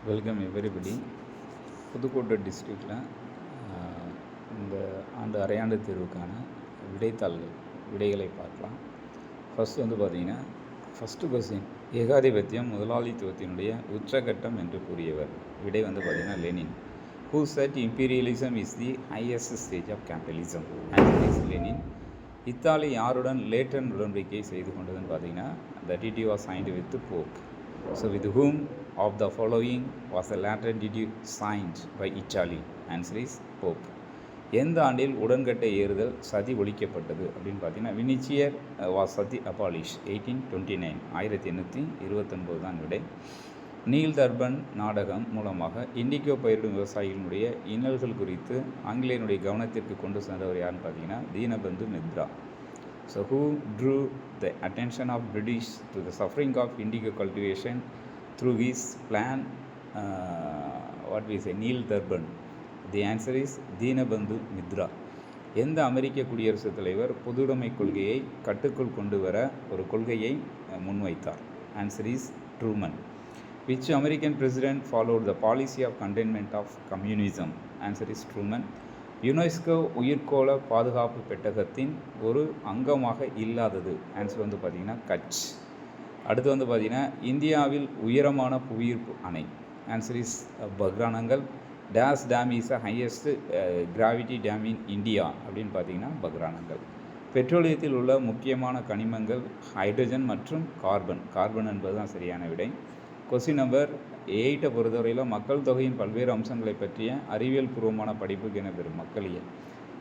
Welcome everybody. Pudukkottai டிஸ்ட்ரிக்டில் இந்த ஆண்டு அரையாண்டு தேர்வுக்கான விடைகளை பார்க்கலாம். ஃபஸ்ட் பார்த்திங்கன்னா, ஃபஸ்ட்டு கொஸ்டின், ஏகாதிபத்தியம் முதலாளித்துவத்தினுடைய உச்சகட்டம் என்று கூறியவர். விடை பார்த்திங்கன்னா Lenin. Who said imperialism is the highest stage of capitalism? Answer is Lenin. Italy யாருடன் லேட்டன் உடன்படிக்கை செய்து கொண்டதுன்னு பார்த்தீங்கன்னா, the treaty was signed with the Pope. So with whom of the following was a Lateran treaty signed by Italy? Answer is Pope. எந்த ஆண்டில் உடன்கட்டை ஏறுதல் சதி ஒழிக்கப்பட்டது அப்படின்னு பார்த்தீங்கன்னா, வினிச்சியர் வாஸ் சதி அபாலிஷ் 1829, 1829 தான் விடை. நீல் தர்பன் நாடகம் மூலமாக இண்டிகோ பயிரிடும் விவசாயிகளுடைய இன்னல்கள் குறித்து ஆங்கிலேயனுடைய கவனத்திற்கு கொண்டு சென்றவர் யாருன்னு பார்த்தீங்கன்னா, Dinabandhu Mitra. So who drew the attention of British to the suffering of indigo cultivation through his plan what we say Nil Darpan? The answer is Dinabandhu Mitra. எந்த அமெரிக்க குடியரசுத் தலைவர் பொதுவுடைமை கொள்கையை கட்டுக்குள் கொண்டு வர ஒரு கொள்கையை முன்வைத்தார்? Answer is Truman. Which American president followed the policy of containment of communism? Answer is Truman. UNESCO உயிர்கோள பாதுகாப்பு பெட்டகத்தின் ஒரு அங்கமாக இல்லாதது. ஆன்சர் பார்த்தீங்கன்னா கட்ச். அடுத்து பார்த்தீங்கன்னா, இந்தியாவில் உயரமான புவியீர்ப்பு அணை. Answer is Bhakra Nangal. This dam is a highest gravity dam in India அப்படின்னு பார்த்தீங்கன்னா பக்ரானங்கல். பெட்ரோலியத்தில் உள்ள முக்கியமான கனிமங்கள் ஹைட்ரஜன் மற்றும் கார்பன் என்பது தான் சரியான விடை. கொஸ்டின் நம்பர் 8 பொறுத்தவரையில் மக்கள் தொகையின் பல்வேறு அம்சங்களை பற்றிய அறிவியல் பூர்வமான படிப்புக்கு என்ன பெறும்? மக்களியல்.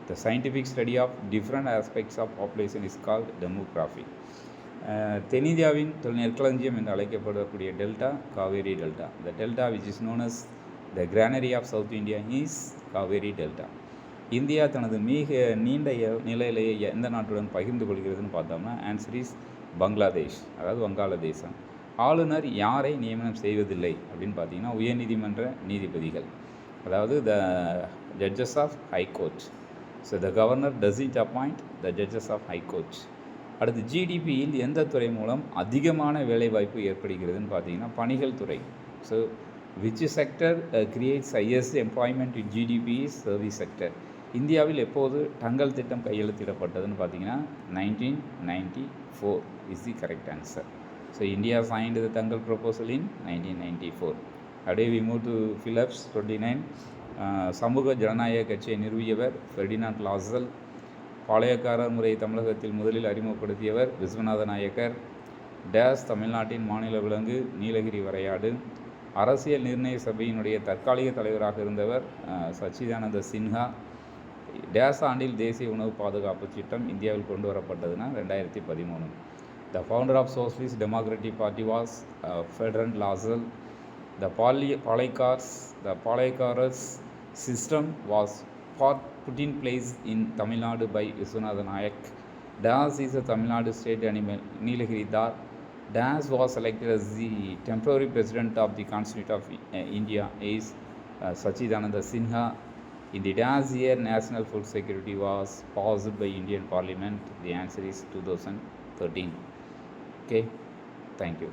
The scientific study of different aspects of population is called demography. தென்னிந்தியாவின் நெற்களஞ்சியம் என்று அழைக்கப்படக்கூடிய delta Kaveri delta. The delta which is known as the granary of south India is Kaveri delta. India தனது மிக நீண்ட நிலையிலேயே எந்த நாட்டுடன் பகிர்ந்து கொள்கிறதுன்னு பார்த்தோம்னா, ஆன்சர் இஸ் பங்களாதேஷ், அதாவது வங்காளதேசம். ஆளுநர் யாரை நியமனம் செய்வதில்லை அப்படின்னு பார்த்தீங்கன்னா, உயர்நீதிமன்ற நீதிபதிகள், அதாவது the judges of high court. So the governor doesn't appoint the judges of high court. அடுத்து, ஜிடிபியில் எந்த துறை மூலம் அதிகமான வேலைவாய்ப்பு ஏற்படுகிறதுன்னு பார்த்தீங்கன்னா, பணிகள் துறை. So which sector creates highest employment in GDP is service sector. இந்தியாவில் எப்போது டங்கல் திட்டம் கையெழுத்திடப்பட்டதுன்னு பார்த்தீங்கன்னா, 1994 is the correct answer. So India signed the Tangal proposal in 1994. Today we move to Phillips 29. சமூக ஜனநாயக கட்சியை நிறுவியவர் ஃபெர்டினாண்ட் லாசல். பாளையக்காரர் முறை தமிழகத்தில் முதலில் அறிமுகப்படுத்தியவர் விஸ்வநாத நாயக்கர். டேஸ் தமிழ்நாட்டின் மாநில விலங்கு நீலகிரி வரையாடு. அரசியல் நிர்ணய சபையினுடைய தற்காலிக தலைவராக இருந்தவர் சச்சிதானந்த சின்ஹா. டேஸ் ஆண்டில் தேசிய உணவு பாதுகாப்பு திட்டம் இந்தியாவில் கொண்டு வரப்பட்டதுன்னா 2013. The founder of Socialist Democratic Party was Ferdinand Lassalle. The Palaikars system was put in place in Tamil Nadu by Viswanatha Nayak. Das is a Tamil Nadu state animal, Nilagiri Dar. Das was selected as the temporary president of the Constitution of India is Sachidananda Sinha. In the Das year, national food security was passed by Indian Parliament. The answer is 2013. Okay, thank you.